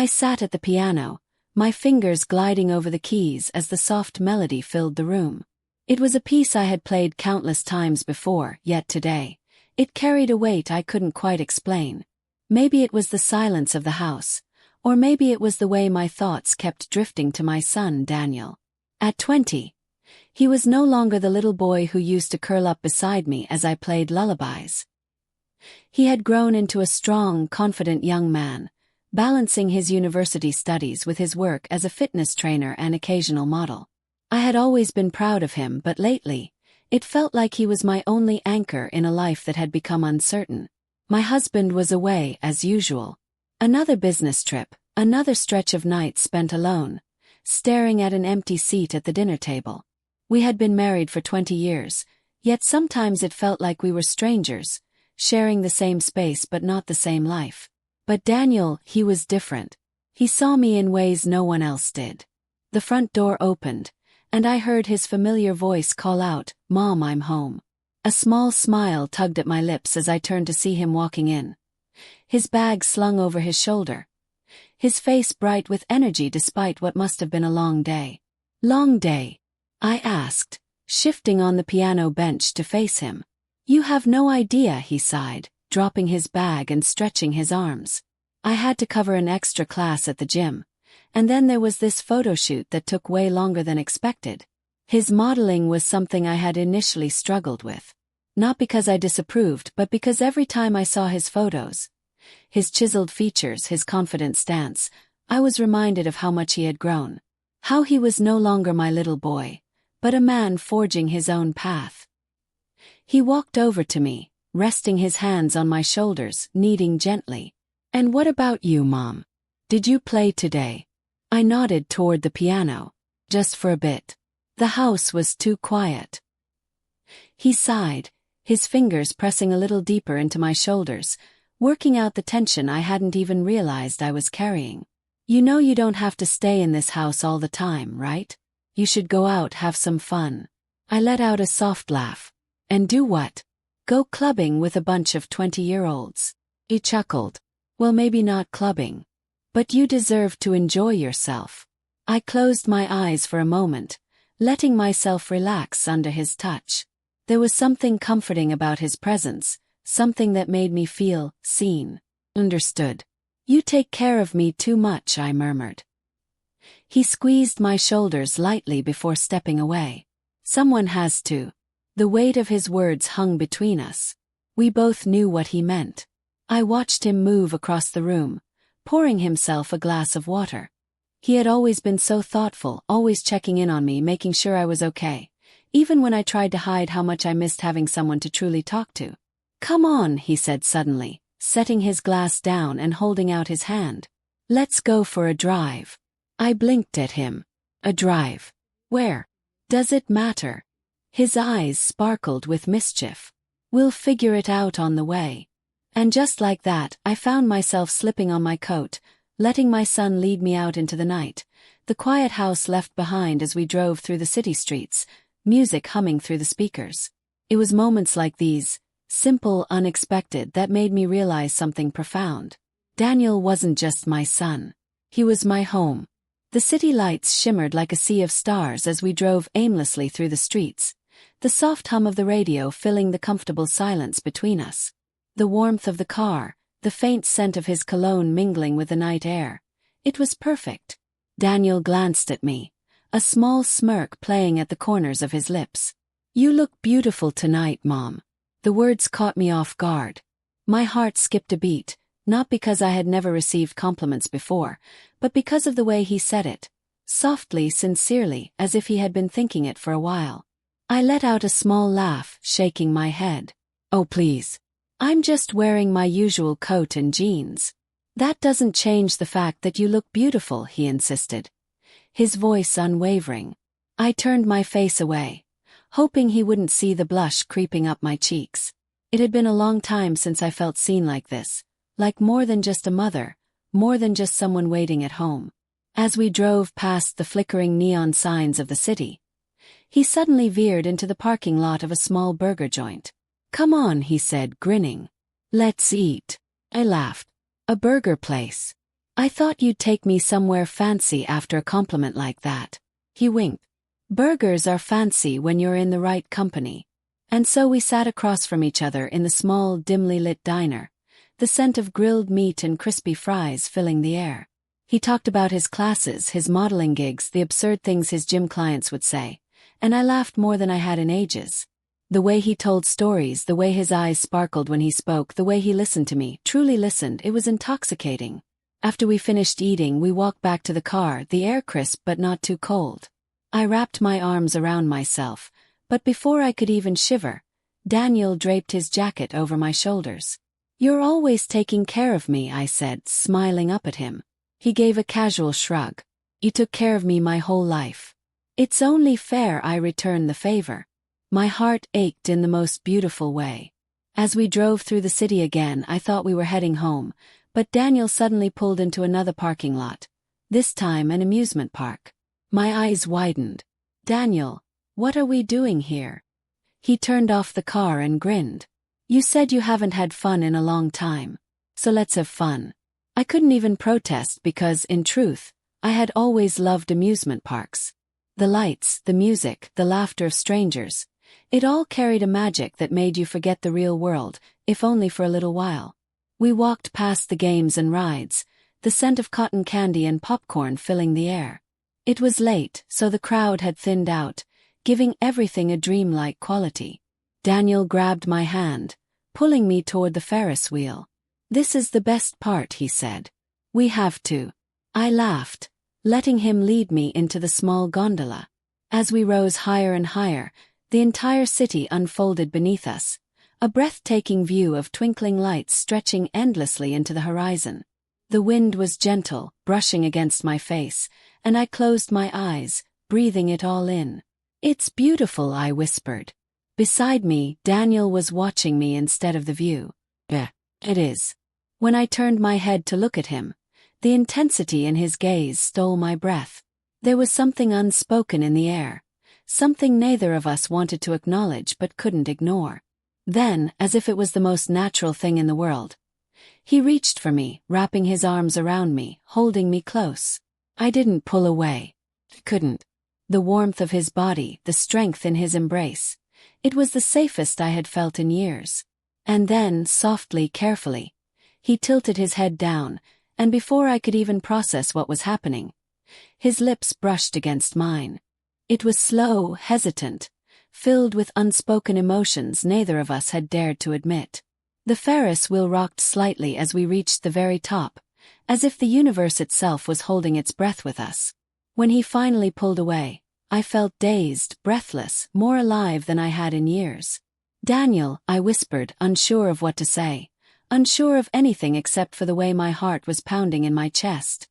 I sat at the piano, my fingers gliding over the keys as the soft melody filled the room. It was a piece I had played countless times before, yet today, it carried a weight I couldn't quite explain. Maybe it was the silence of the house, or maybe it was the way my thoughts kept drifting to my son Daniel. At 20, he was no longer the little boy who used to curl up beside me as I played lullabies. He had grown into a strong, confident young man, balancing his university studies with his work as a fitness trainer and occasional model. I had always been proud of him, but lately, it felt like he was my only anchor in a life that had become uncertain. My husband was away, as usual. Another business trip, another stretch of nights spent alone, staring at an empty seat at the dinner table. We had been married for 20 years, yet sometimes it felt like we were strangers, sharing the same space but not the same life. But Daniel, he was different. He saw me in ways no one else did. The front door opened, and I heard his familiar voice call out, "Mom, I'm home." A small smile tugged at my lips as I turned to see him walking in. His bag slung over his shoulder. His face bright with energy despite what must have been a long day. "Long day?" I asked, shifting on the piano bench to face him. "You have no idea," he sighed, dropping his bag and stretching his arms. "I had to cover an extra class at the gym. And then there was this photo shoot that took way longer than expected." His modeling was something I had initially struggled with. Not because I disapproved, but because every time I saw his photos, his chiseled features, his confident stance, I was reminded of how much he had grown. How he was no longer my little boy, but a man forging his own path. He walked over to me, resting his hands on my shoulders, kneading gently. "And what about you, Mom? Did you play today?" I nodded toward the piano. "Just for a bit. The house was too quiet." He sighed, his fingers pressing a little deeper into my shoulders, working out the tension I hadn't even realized I was carrying. "You know you don't have to stay in this house all the time, right? You should go out, have some fun." I let out a soft laugh. "And do what? Go clubbing with a bunch of 20-year-olds? He chuckled. "Well, maybe not clubbing. But you deserve to enjoy yourself." I closed my eyes for a moment, letting myself relax under his touch. There was something comforting about his presence, something that made me feel seen. "Understood. You take care of me too much," I murmured. He squeezed my shoulders lightly before stepping away. "Someone has to." The weight of his words hung between us. We both knew what he meant. I watched him move across the room, pouring himself a glass of water. He had always been so thoughtful, always checking in on me, making sure I was okay, even when I tried to hide how much I missed having someone to truly talk to. "Come on," he said suddenly, setting his glass down and holding out his hand. "Let's go for a drive." I blinked at him. "A drive? Where? Does it matter?" His eyes sparkled with mischief. "We'll figure it out on the way." And just like that, I found myself slipping on my coat, letting my son lead me out into the night, the quiet house left behind as we drove through the city streets, music humming through the speakers. It was moments like these, simple, unexpected, that made me realize something profound. Daniel wasn't just my son. He was my home. The city lights shimmered like a sea of stars as we drove aimlessly through the streets, the soft hum of the radio filling the comfortable silence between us. The warmth of the car, the faint scent of his cologne mingling with the night air. It was perfect. Daniel glanced at me, a small smirk playing at the corners of his lips. "You look beautiful tonight, Mom." The words caught me off guard. My heart skipped a beat, not because I had never received compliments before, but because of the way he said it, softly, sincerely, as if he had been thinking it for a while. I let out a small laugh, shaking my head. "Oh, please. I'm just wearing my usual coat and jeans." "That doesn't change the fact that you look beautiful," he insisted, his voice unwavering. I turned my face away, hoping he wouldn't see the blush creeping up my cheeks. It had been a long time since I felt seen like this, like more than just a mother, more than just someone waiting at home. As we drove past the flickering neon signs of the city, he suddenly veered into the parking lot of a small burger joint. "Come on," he said, grinning. "Let's eat." I laughed. "A burger place? I thought you'd take me somewhere fancy after a compliment like that. He winked. Burgers are fancy when you're in the right company. And so we sat across from each other in the small, dimly lit diner, the scent of grilled meat and crispy fries filling the air. He talked about his classes, his modeling gigs, the absurd things his gym clients would say, and I laughed more than I had in ages. The way he told stories, the way his eyes sparkled when he spoke, the way he listened to me, truly listened, it was intoxicating. After we finished eating, we walked back to the car, the air crisp but not too cold. I wrapped my arms around myself, but before I could even shiver, Daniel draped his jacket over my shoulders. "You're always taking care of me," I said, smiling up at him. He gave a casual shrug. "You took care of me my whole life." "It's only fair I return the favor." My heart ached in the most beautiful way. As we drove through the city again, I thought we were heading home, but Daniel suddenly pulled into another parking lot. This time an amusement park. My eyes widened. "Daniel, what are we doing here?" He turned off the car and grinned. "You said you haven't had fun in a long time. So let's have fun." I couldn't even protest because, in truth, I had always loved amusement parks. The lights, the music, the laughter of strangers. It all carried a magic that made you forget the real world, if only for a little while. We walked past the games and rides, the scent of cotton candy and popcorn filling the air. It was late, so the crowd had thinned out, giving everything a dreamlike quality. Daniel grabbed my hand, pulling me toward the Ferris wheel. "This is the best part," he said. "We have to." I laughed, letting him lead me into the small gondola. As we rose higher and higher, the entire city unfolded beneath us, a breathtaking view of twinkling lights stretching endlessly into the horizon. The wind was gentle, brushing against my face, and I closed my eyes, breathing it all in. "It's beautiful," I whispered. Beside me, Daniel was watching me instead of the view. It is." When I turned my head to look at him, the intensity in his gaze stole my breath. There was something unspoken in the air, something neither of us wanted to acknowledge but couldn't ignore. Then, as if it was the most natural thing in the world, he reached for me, wrapping his arms around me, holding me close. I didn't pull away. Couldn't. The warmth of his body, the strength in his embrace. It was the safest I had felt in years. And then, softly, carefully, he tilted his head down, and before I could even process what was happening, his lips brushed against mine. It was slow, hesitant, filled with unspoken emotions neither of us had dared to admit. The Ferris wheel rocked slightly as we reached the very top, as if the universe itself was holding its breath with us. When he finally pulled away, I felt dazed, breathless, more alive than I had in years. "Daniel," I whispered, unsure of what to say, unsure of anything except for the way my heart was pounding in my chest.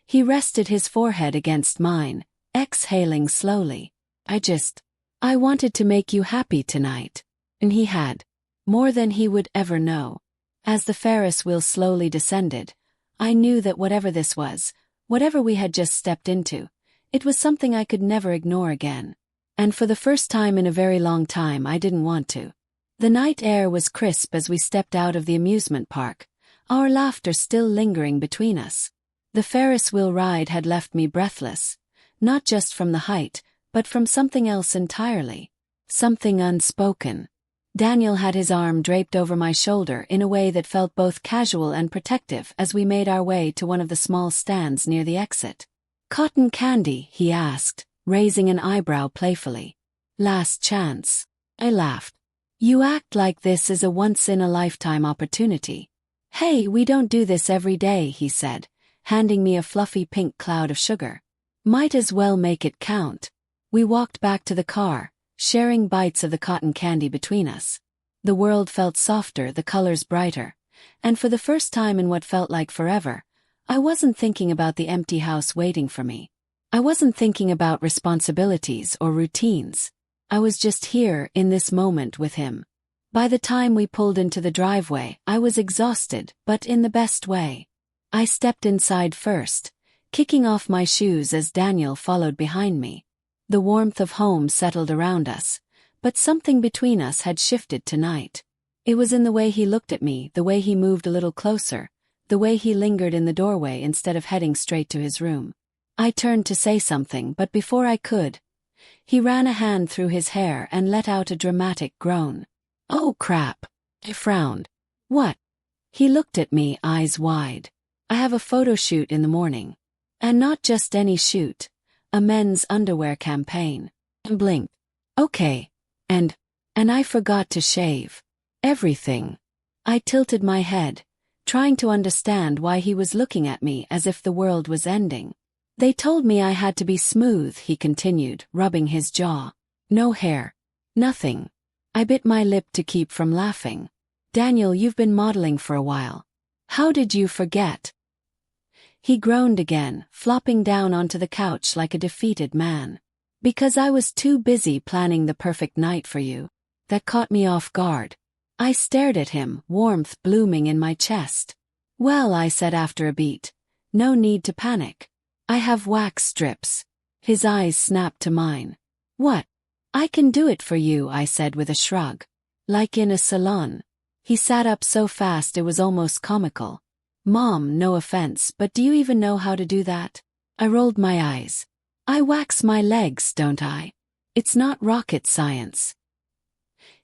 He rested his forehead against mine, exhaling slowly. I wanted to make you happy tonight." And he had. More than he would ever know. As the Ferris wheel slowly descended, I knew that whatever this was, whatever we had just stepped into, it was something I could never ignore again. And for the first time in a very long time I didn't want to. The night air was crisp as we stepped out of the amusement park, our laughter still lingering between us. The Ferris wheel ride had left me breathless, not just from the height, but from something else entirely. Something unspoken. Daniel had his arm draped over my shoulder in a way that felt both casual and protective as we made our way to one of the small stands near the exit. "Cotton candy?" he asked, raising an eyebrow playfully. "Last chance." I laughed. "You act like this is a once-in-a-lifetime opportunity." "Hey, we don't do this every day," he said, handing me a fluffy pink cloud of sugar. "Might as well make it count." We walked back to the car, sharing bites of the cotton candy between us. The world felt softer, the colors brighter, and for the first time in what felt like forever, I wasn't thinking about the empty house waiting for me. I wasn't thinking about responsibilities or routines. I was just here, in this moment with him. By the time we pulled into the driveway, I was exhausted, but in the best way. I stepped inside first, kicking off my shoes as Daniel followed behind me. The warmth of home settled around us, but something between us had shifted tonight. It was in the way he looked at me, the way he moved a little closer, the way he lingered in the doorway instead of heading straight to his room. I turned to say something, but before I could, he ran a hand through his hair and let out a dramatic groan. "Oh crap." I frowned. "What?" He looked at me, eyes wide. "I have a photo shoot in the morning. And not just any shoot. A men's underwear campaign." I blinked. "Okay. And I forgot to shave. Everything." I tilted my head, trying to understand why he was looking at me as if the world was ending. "They told me I had to be smooth," he continued, rubbing his jaw. "No hair. Nothing." I bit my lip to keep from laughing. "Daniel, you've been modeling for a while. How did you forget?" He groaned again, flopping down onto the couch like a defeated man. "Because I was too busy planning the perfect night for you. That caught me off guard." I stared at him, warmth blooming in my chest. "Well," I said after a beat, "no need to panic. I have wax strips." His eyes snapped to mine. "What?" "I can do it for you," I said with a shrug. "Like in a salon." He sat up so fast it was almost comical. "Mom, no offense, but do you even know how to do that?" I rolled my eyes. "I wax my legs, don't I? It's not rocket science."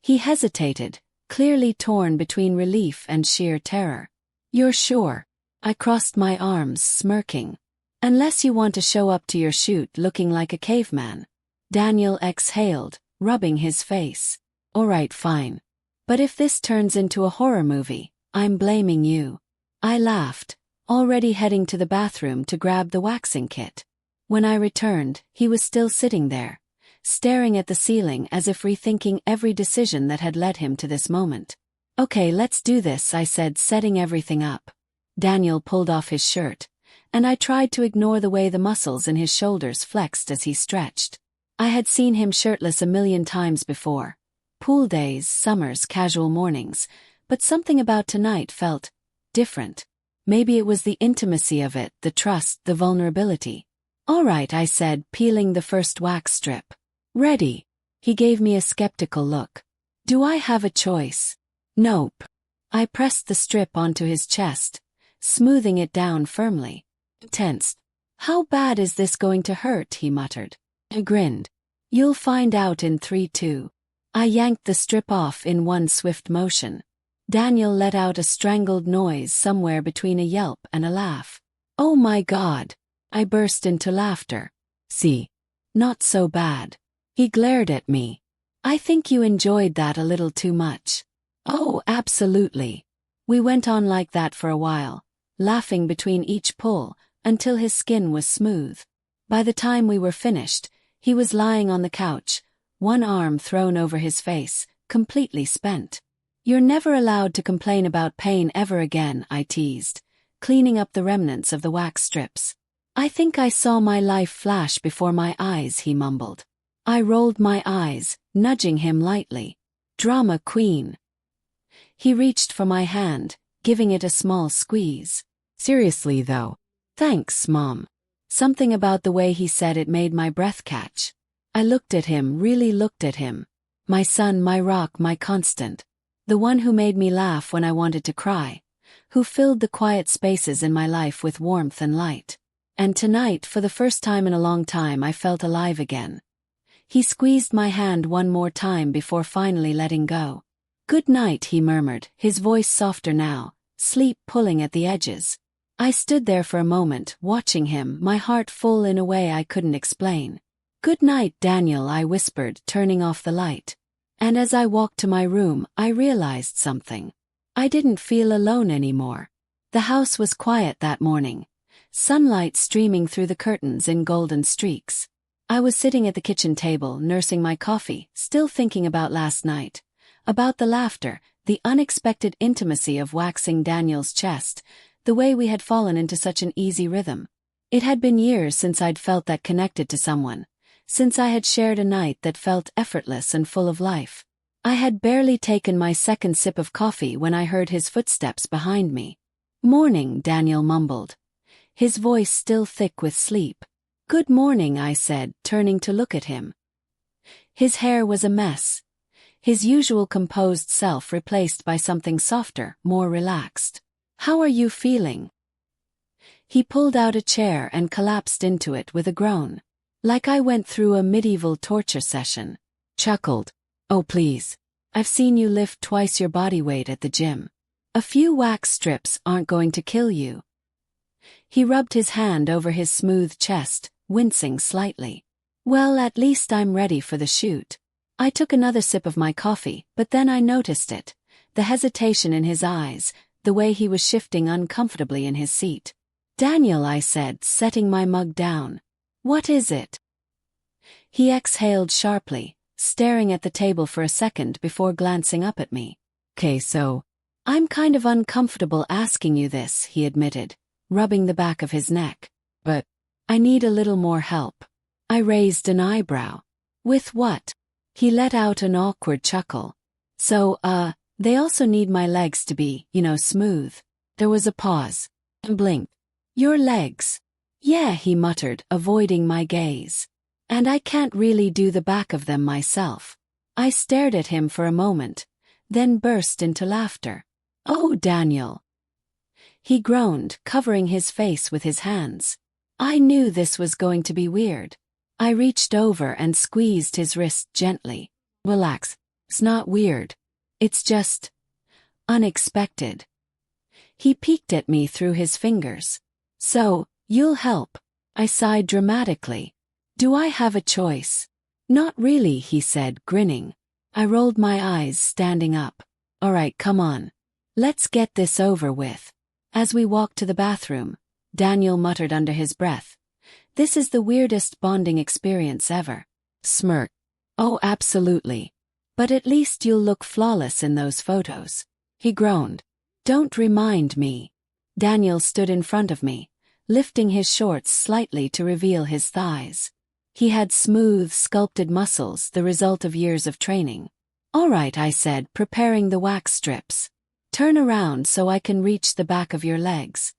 He hesitated, clearly torn between relief and sheer terror. "You're sure?" I crossed my arms, smirking. "Unless you want to show up to your shoot looking like a caveman." Daniel exhaled, rubbing his face. "All right, fine. But if this turns into a horror movie, I'm blaming you." I laughed, already heading to the bathroom to grab the waxing kit. When I returned, he was still sitting there, staring at the ceiling as if rethinking every decision that had led him to this moment. "Okay, let's do this," I said, setting everything up. Daniel pulled off his shirt, and I tried to ignore the way the muscles in his shoulders flexed as he stretched. I had seen him shirtless a million times before. Pool days, summers, casual mornings, but something about tonight felt different. Maybe it was the intimacy of it, the trust, the vulnerability. "All right," I said, peeling the first wax strip. "Ready?" He gave me a skeptical look. "Do I have a choice?" "Nope." I pressed the strip onto his chest, smoothing it down firmly. Tensed. "How bad is this going to hurt?" he muttered. I grinned. "You'll find out in 3-2. I yanked the strip off in one swift motion. Daniel let out a strangled noise somewhere between a yelp and a laugh. "Oh my God!" I burst into laughter. "See? Not so bad." He glared at me. "I think you enjoyed that a little too much." "Oh, absolutely." We went on like that for a while, laughing between each pull, until his skin was smooth. By the time we were finished, he was lying on the couch, one arm thrown over his face, completely spent. "You're never allowed to complain about pain ever again," I teased, cleaning up the remnants of the wax strips. "I think I saw my life flash before my eyes," he mumbled. I rolled my eyes, nudging him lightly. "Drama queen." He reached for my hand, giving it a small squeeze. "Seriously though." "Thanks, Mom." Something about the way he said it made my breath catch. I looked at him, really looked at him. My son, my rock, my constant. The one who made me laugh when I wanted to cry. Who filled the quiet spaces in my life with warmth and light. And tonight, for the first time in a long time, I felt alive again. He squeezed my hand one more time before finally letting go. "Good night," he murmured, his voice softer now, sleep pulling at the edges. I stood there for a moment, watching him, my heart full in a way I couldn't explain. "Good night, Daniel," I whispered, turning off the light. And as I walked to my room, I realized something. I didn't feel alone anymore. The house was quiet that morning, sunlight streaming through the curtains in golden streaks. I was sitting at the kitchen table, nursing my coffee, still thinking about last night. About the laughter, the unexpected intimacy of waxing Daniel's chest, the way we had fallen into such an easy rhythm. It had been years since I'd felt that connected to someone, since I had shared a night that felt effortless and full of life. I had barely taken my second sip of coffee when I heard his footsteps behind me. "Morning," Daniel mumbled, his voice still thick with sleep. "Good morning," I said, turning to look at him. His hair was a mess, his usual composed self replaced by something softer, more relaxed. How are you feeling? He pulled out a chair and collapsed into it with a groan. Like I went through a medieval torture session. Chuckled. Oh please. I've seen you lift twice your body weight at the gym. A few wax strips aren't going to kill you. He rubbed his hand over his smooth chest, wincing slightly. Well, at least I'm ready for the shoot. I took another sip of my coffee, but then I noticed it. The hesitation in his eyes, the way he was shifting uncomfortably in his seat. Daniel, I said, setting my mug down. What is it? He exhaled sharply, staring at the table for a second before glancing up at me. Okay, so, I'm kind of uncomfortable asking you this, he admitted, rubbing the back of his neck. But I need a little more help. I raised an eyebrow. With what? He let out an awkward chuckle. So, they also need my legs to be, smooth. There was a pause. And blinked. Your legs? Yeah, he muttered, avoiding my gaze. And I can't really do the back of them myself. I stared at him for a moment, then burst into laughter. Oh, Daniel. He groaned, covering his face with his hands. I knew this was going to be weird. I reached over and squeezed his wrist gently. Relax. It's not weird. It's just unexpected. He peeked at me through his fingers. So, you'll help. I sighed dramatically. Do I have a choice? Not really, he said, grinning. I rolled my eyes, standing up. All right, come on. Let's get this over with. As we walked to the bathroom, Daniel muttered under his breath. This is the weirdest bonding experience ever. Smirk. Oh, absolutely. But at least you'll look flawless in those photos. He groaned. Don't remind me. Daniel stood in front of me, lifting his shorts slightly to reveal his thighs. He had smooth, sculpted muscles, the result of years of training. All right, I said, preparing the wax strips. Turn around so I can reach the back of your legs.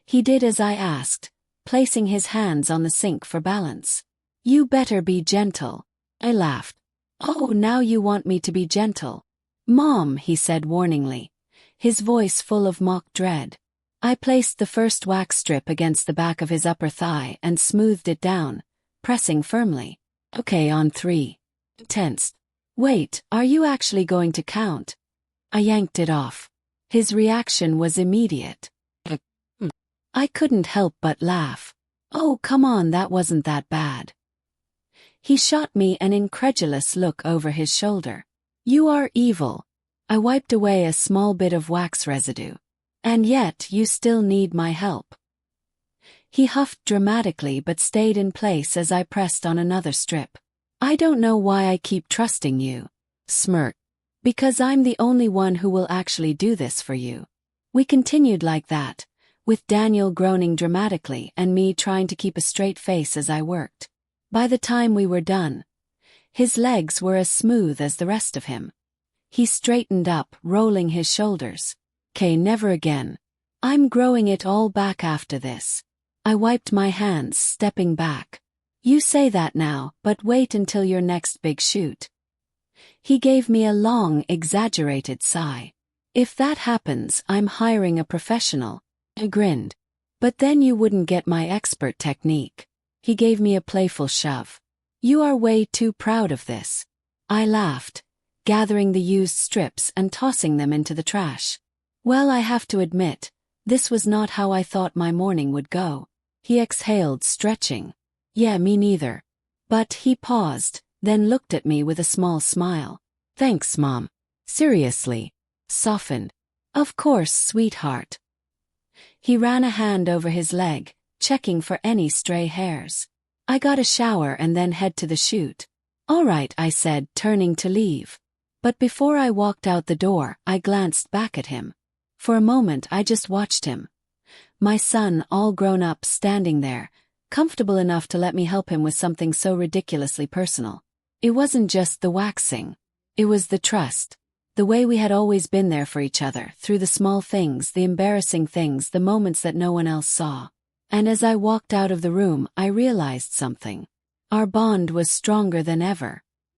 He did as I asked, placing his hands on the sink for balance. You better be gentle. I laughed. Oh, now you want me to be gentle. Mom, he said warningly, his voice full of mock dread. I placed the first wax strip against the back of his upper thigh and smoothed it down, pressing firmly. Okay, on 3. Tensed. Wait, are you actually going to count? I yanked it off. His reaction was immediate. I couldn't help but laugh. Oh, come on, that wasn't that bad. He shot me an incredulous look over his shoulder. You are evil. I wiped away a small bit of wax residue. And yet you still need my help. He huffed dramatically but stayed in place as I pressed on another strip. I don't know why I keep trusting you. Smirk. Because I'm the only one who will actually do this for you. We continued like that, with Daniel groaning dramatically and me trying to keep a straight face as I worked. By the time we were done, his legs were as smooth as the rest of him. He straightened up, rolling his shoulders. Okay, never again. I'm growing it all back after this. I wiped my hands, stepping back. You say that now, but wait until your next big shoot. He gave me a long, exaggerated sigh. If that happens, I'm hiring a professional. I grinned. But then you wouldn't get my expert technique. He gave me a playful shove. You are way too proud of this. I laughed, gathering the used strips and tossing them into the trash. Well, I have to admit, this was not how I thought my morning would go. He exhaled, stretching. Yeah, me neither. But he paused, then looked at me with a small smile. Thanks, Mom. Seriously. Softened. Of course, sweetheart. He ran a hand over his leg, checking for any stray hairs. I got a shower and then head to the shoot. All right, I said, turning to leave. But before I walked out the door, I glanced back at him. For a moment I just watched him. My son, all grown up, standing there, comfortable enough to let me help him with something so ridiculously personal. It wasn't just the waxing. It was the trust. The way we had always been there for each other, through the small things, the embarrassing things, the moments that no one else saw. And as I walked out of the room, I realized something. Our bond was stronger than ever.